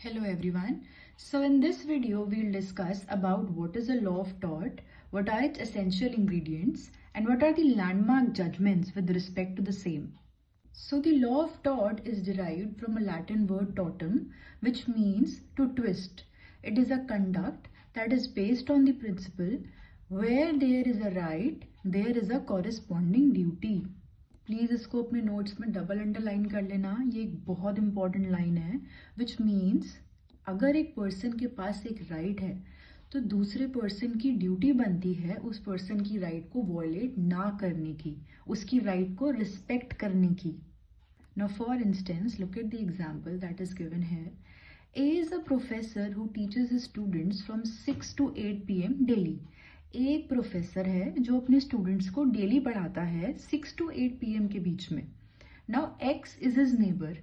Hello everyone. So in this video we'll discuss about what is a law of tort, what are its essential ingredients, and what are the landmark judgments with respect to the same. So the law of tort is derived from a Latin word tortum, which means to twist. It is a conduct that is based on the principle where there is a right, there is a corresponding duty. Please इसको अपने notes में double underline कर लेना, ये एक बहुत important line है, which means अगर एक पर्सन के पास एक राइट है तो दूसरे पर्सन की ड्यूटी बनती है उस पर्सन की राइट को वॉयलेट ना करने की, उसकी राइट को रिस्पेक्ट करने की. Now for instance look at the example that is given here. A is a professor who teaches his students from 6 to 8 p.m. daily. एक प्रोफेसर है जो अपने स्टूडेंट्स को डेली पढ़ाता है 6 to 8 p.m. के बीच में. Now X is his neighbour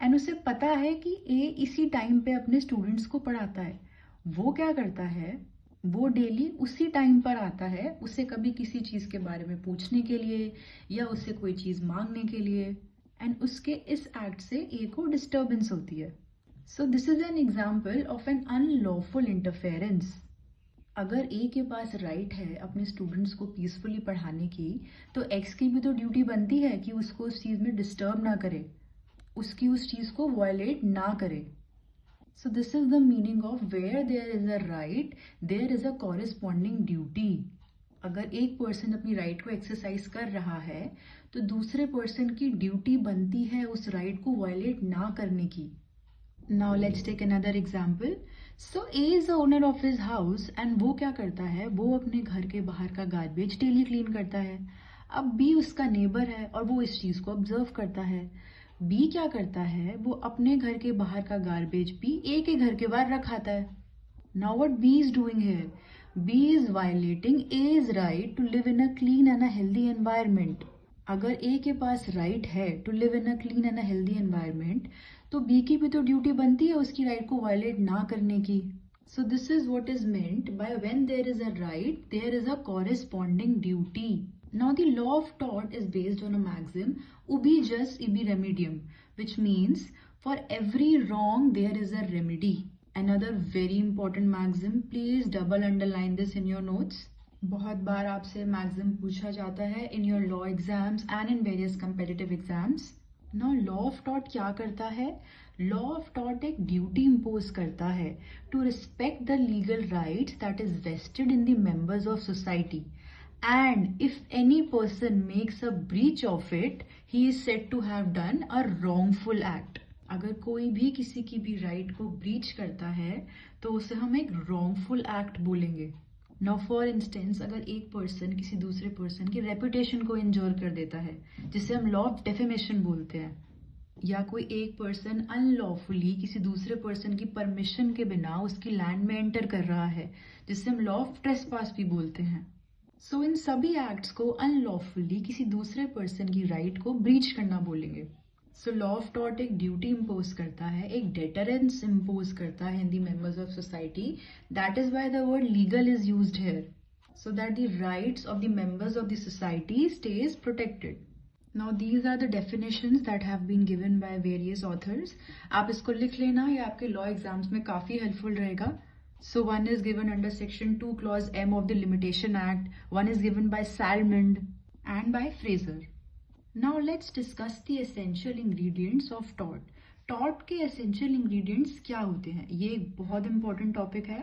and उसे पता है कि A इसी टाइम पे अपने स्टूडेंट्स को पढ़ाता है. वो क्या करता है, वो डेली उसी टाइम पर आता है उसे कभी किसी चीज के बारे में पूछने के लिए या उससे कोई चीज मांगने के लिए, एंड उसके इस एक्ट से A को डिस्टर्बेंस होती है. So this is an example of an unlawful interference. अगर ए के पास राइट है अपने स्टूडेंट्स को पीसफुली पढ़ाने की, तो एक्स की भी तो ड्यूटी बनती है कि उसको उस चीज़ में डिस्टर्ब ना करे, उसकी उस चीज़ को वायलेट ना करे. So this is the meaning of where there is a right there is a corresponding duty. अगर एक पर्सन अपनी राइट को एक्सरसाइज कर रहा है तो दूसरे पर्सन की ड्यूटी बनती है उस राइट को वायलेट ना करने की. Now let's take another example. So A is the owner of his house and वो क्या करता है, वो अपने घर के बाहर का गार्बेज डेली क्लीन करता है. अब B उसका नेबर है और वो इस चीज को ऑब्जर्व करता है. B क्या करता है, वो अपने घर के बाहर का गार्बेज भी A के घर के बाहर रखाता है. Now what B is doing here? B is violating A's right to live in a clean and a healthy environment. अगर A के पास राइट है to live in a clean and a healthy environment, तो B की भी तो duty बनती है उसकी राइट को वायलेट ना करने की. So this is what is meant by when there is a right there is a corresponding duty. Now the law of tort is based on a maxim ubi jus ibi remedium, which means for every wrong there is a remedy. Another very important maxim, please double underline this in your notes. बहुत बार आपसे maxim पूछा जाता है in your law exams and in various competitive exams. Now law of tort क्या करता है? Law of tort एक duty impose करता है to respect the legal rights that is vested in the members of society, and if any person makes a breach of it he is said to have done a wrongful act. अगर कोई भी किसी की भी right को breach करता है तो उसे हम एक रॉन्गफुल एक्ट बोलेंगे. नाउ फॉर इंस्टेंस अगर एक पर्सन किसी दूसरे पर्सन की रेपुटेशन को इंजोर कर देता है जिसे हम लॉ ऑफ डेफेमेशन बोलते हैं, या कोई एक पर्सन अनलॉफुली किसी दूसरे पर्सन की परमिशन के बिना उसकी लैंड में एंटर कर रहा है जिसे हम लॉ ऑफ ट्रेसपास भी बोलते हैं. सो इन सभी एक्ट्स को अनलॉफुली किसी दूसरे पर्सन की राइट को ब्रीच करना बोलेंगे. सो लॉ ऑफ टॉर्ट एक ड्यूटी इम्पोज करता है, एक डेटरेंस इम्पोज करता है in the members of society. That is why the word legal is used here, so that the rights of the members of the society stays protected. Now these are the definitions that have been given by various authors. आप इसको लिख लेना, ये आपके law exams में काफी helpful रहेगा. So one is given under section 2 clause M of the Limitation Act, one is given by Salmond and by Fraser. Now let's discuss the essential ingredients of tort. Tort के essential ingredients क्या होते हैं? ये एक बहुत important topic है,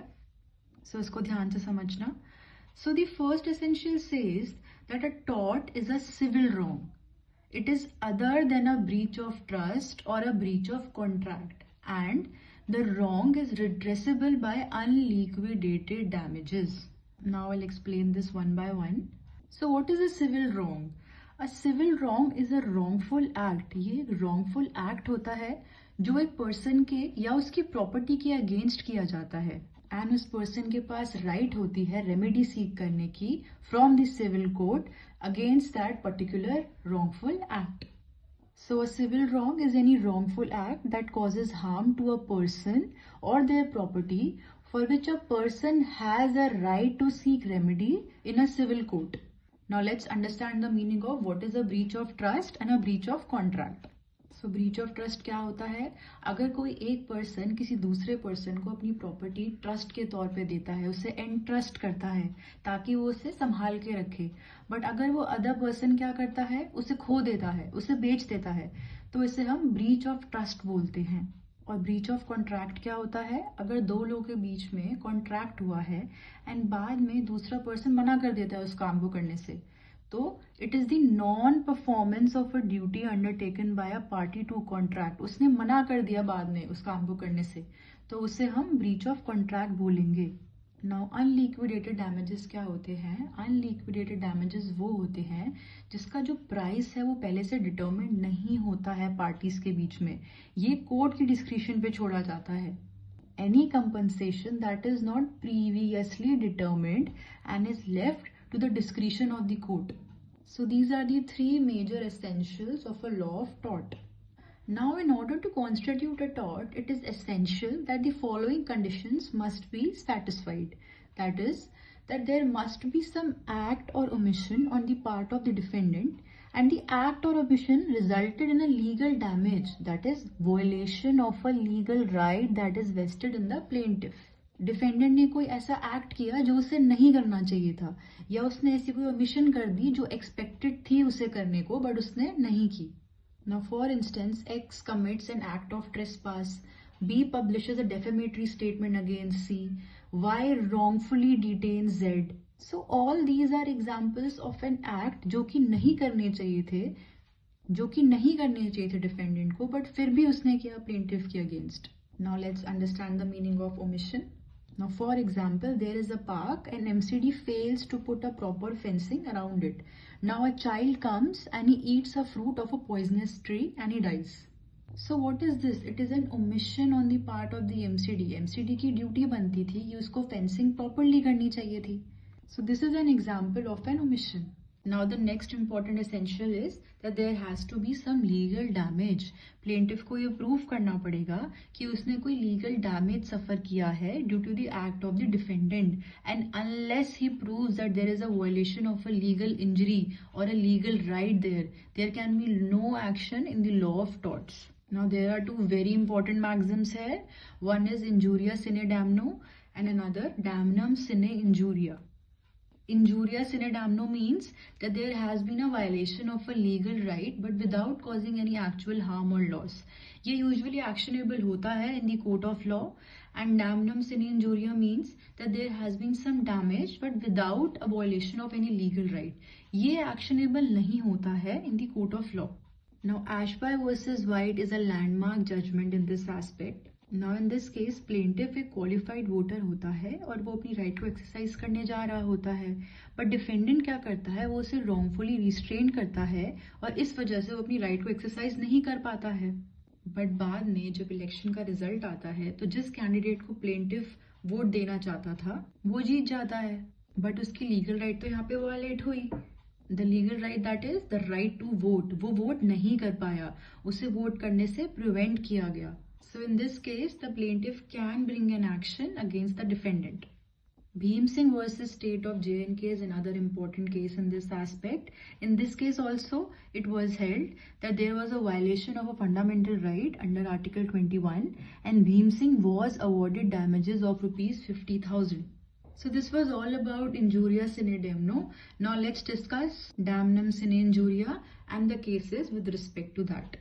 so इसको ध्यान से समझना. So the first essential says that a tort is a civil wrong. It is other than a breach of trust or a breach of contract, and the wrong is redressable by unliquidated damages. Now I'll explain this one by one. So what is a civil wrong? A civil wrong is a wrongful act. ये एक wrongful act होता है जो एक person के या उसकी property के अगेंस्ट किया जाता है, एंड उस पर्सन के पास राइट होती है रेमेडी सीक करने की from the civil court against that particular wrongful act. So a civil wrong is any wrongful act that causes harm to a person or their property for which a person has a right to seek remedy in a civil court. Now let's understand the meaning of what is a breach of trust and a breach of contract. So breach of trust क्या होता है? अगर कोई एक person किसी दूसरे person को अपनी प्रॉपर्टी ट्रस्ट के तौर पे देता है, उसे एंट्रस्ट करता है ताकि वो उसे संभाल के रखे, बट अगर वो अदर पर्सन क्या करता है, उसे खो देता है, उसे बेच देता है, तो इसे हम ब्रीच ऑफ ट्रस्ट बोलते हैं। और ब्रीच ऑफ कॉन्ट्रैक्ट क्या होता है? अगर दो लोगों के बीच में कॉन्ट्रैक्ट हुआ है एंड बाद में दूसरा पर्सन मना कर देता है उस काम को करने से, तो it is the non performance of a duty undertaken by a party to contract. उसने मना कर दिया बाद में उस काम को करने से, तो उसे हम ब्रीच ऑफ कॉन्ट्रैक्ट बोलेंगे। नाउ अनलिक्विडेटेड डैमेजेस क्या होते हैं? अनलिक्विडेटेड डैमेजेस वो होते हैं जिसका जो प्राइस है वो पहले से डिटरमिन्ड नहीं होता है पार्टीज के बीच में, ये कोर्ट की डिस्क्रिशन पे छोड़ा जाता है। Any compensation that is not previously determined and is left to the discretion of the court. So these are the three major essentials of a law of tort. Now, in order to constitute a tort, it is essential that the following conditions must be satisfied. That is, that there must be some act or omission on the part of the defendant, and the act or omission resulted in a legal damage, that is, violation of a legal right that is vested in the plaintiff. Defendant ने कोई ऐसा act किया जो उसे नहीं करना चाहिए था, या उसने ऐसी कोई ओमिशन कर दी जो एक्सपेक्टेड थी उसे करने को बट उसने नहीं की। Now, for instance, X commits an act of trespass, B publishes a defamatory statement against C, Y wrongfully detains Z. So all these are examples of an act जो कि नहीं करने चाहिए थे डिफेंडेंट को, बट फिर भी उसने किया प्लेंटिफ के against. Now let's understand the meaning of omission. Now, for example, there is a park and MCD fails to put a proper fencing around it. Now a child comes and he eats a fruit of a poisonous tree and he dies. So what is this? It is an omission on the part of the MCD. MCD की duty बनती थी कि उसको fencing properly करनी चाहिए थी. So this is an example of an omission. Now the next important essential is that there has to be some legal damage. Plaintiff को ये प्रूव करना पड़ेगा कि उसने कोई लीगल डैमेज सफर किया है due to the act of the defendant, and unless he proves that there is a violation of a legal injury और a legal right, there can be no action in the law of torts. Now there are two very important maxims here. One is injuria sine damno and another damnum sine injuria. Injuria sine damno means that there has been a violation of a legal right but without causing any actual harm or loss. ये usually actionable होता है in the court of law. And damnum sine injuria means that there has been some damage but without a violation of any legal right. ये actionable नहीं होता है in the court of law. Now Ashby versus White is a landmark judgment in this aspect. Now in this case plaintiff एक qualified voter होता है और वो अपनी right को exercise करने जा रहा होता है, but defendant क्या करता है, वो उसे wrongfully restrain करता है और इस वजह से वो अपनी right को exercise नहीं कर पाता है. But बाद में जब election का result आता है तो जिस candidate को plaintiff वोट देना चाहता था वो जीत जाता है, but उसकी legal right तो यहाँ पे violate हुई. The legal right, that is the right to vote, वो वोट नहीं कर पाया, उसे वोट करने से prevent किया गया. So in this case, the plaintiff can bring an action against the defendant. Bhim Singh versus State of J&K is another important case in this aspect. In this case also, it was held that there was a violation of a fundamental right under Article 21 and Bhim Singh was awarded damages of rupees 50,000. So this was all about injuria sine damno. Now let's discuss damnum sine injuria and the cases with respect to that.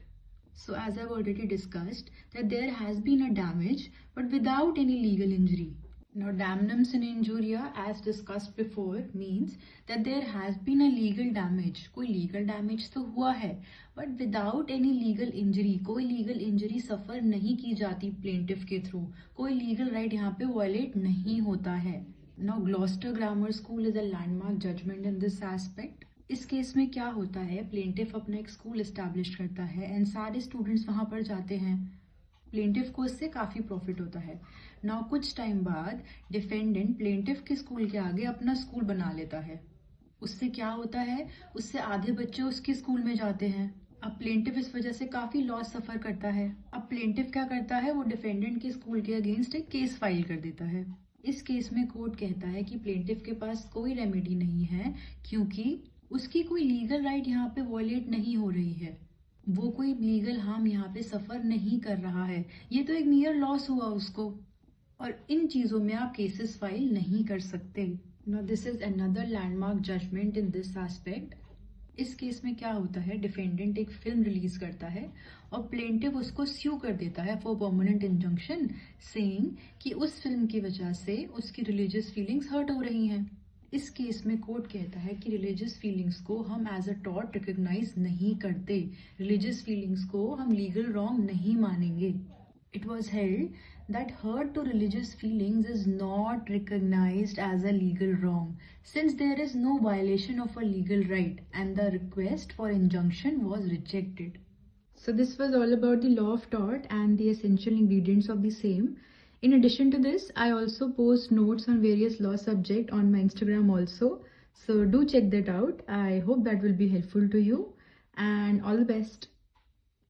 So as I've already discussed that there has been a damage but without any legal injury. Now damnum sine injuria, as discussed before, means that there has been a legal damage. कोई legal damage तो हुआ है but without any legal injury. कोई legal injury suffer नहीं की जाती plaintiff के through. कोई legal right यहाँ पे violate नहीं होता है. Now Gloucester Grammar School is a landmark judgment in this aspect. इस केस में क्या होता है, प्लेंटिफ अपना एक स्कूल एस्टैब्लिश करता है एंड सारे स्टूडेंट्स वहां पर जाते हैं. प्लेंटिफ को इससे काफी प्रॉफिट होता है. नाउ कुछ टाइम बाद डिफेंडेंट प्लेंटिफ के स्कूल के आगे अपना स्कूल बना लेता है. उससे क्या होता है, उससे आधे बच्चे उसके स्कूल में जाते हैं. अब प्लेंटिफ इस वजह से काफी लॉस सफर करता है. अब प्लेंटिफ क्या करता है, वो डिफेंडेंट के स्कूल के अगेंस्ट एक केस फाइल कर देता है. इस केस में कोर्ट कहता है कि प्लेंटिफ के पास कोई रेमेडी नहीं है क्योंकि उसकी कोई लीगल राइट यहाँ पे वॉयलेट नहीं हो रही है. वो कोई लीगल हार्म यहाँ पे सफ़र नहीं कर रहा है, ये तो एक मेयर लॉस हुआ उसको, और इन चीज़ों में आप केसेस फाइल नहीं कर सकते। Now this is another landmark judgment in this aspect. इस केस में क्या होता है, डिफेंडेंट एक फिल्म रिलीज करता है और प्लेंटिव उसको स्यू कर देता है फॉर परमानेंट इंजंक्शन, सेइंग कि उस फिल्म की वजह से उसकी रिलीजियस फीलिंग्स हर्ट हो रही हैं। इस केस में कोर्ट कहता है कि रिलीजियस फीलिंग्स को हम एज अ टॉर्ट रिकॉग्नाइज नहीं करते, रिलीजियस फीलिंग्स को हम लीगल रॉन्ग नहीं मानेंगे। It was held that hurt to religious feelings is not recognized as a legal wrong, since there is no violation of a legal right, and the request for injunction was rejected. So this was all about the law of tort and the essential ingredients of the same. In addition to this, I also post notes on various law subjects on my Instagram also. So do check that out. I hope that will be helpful to you, and all the best.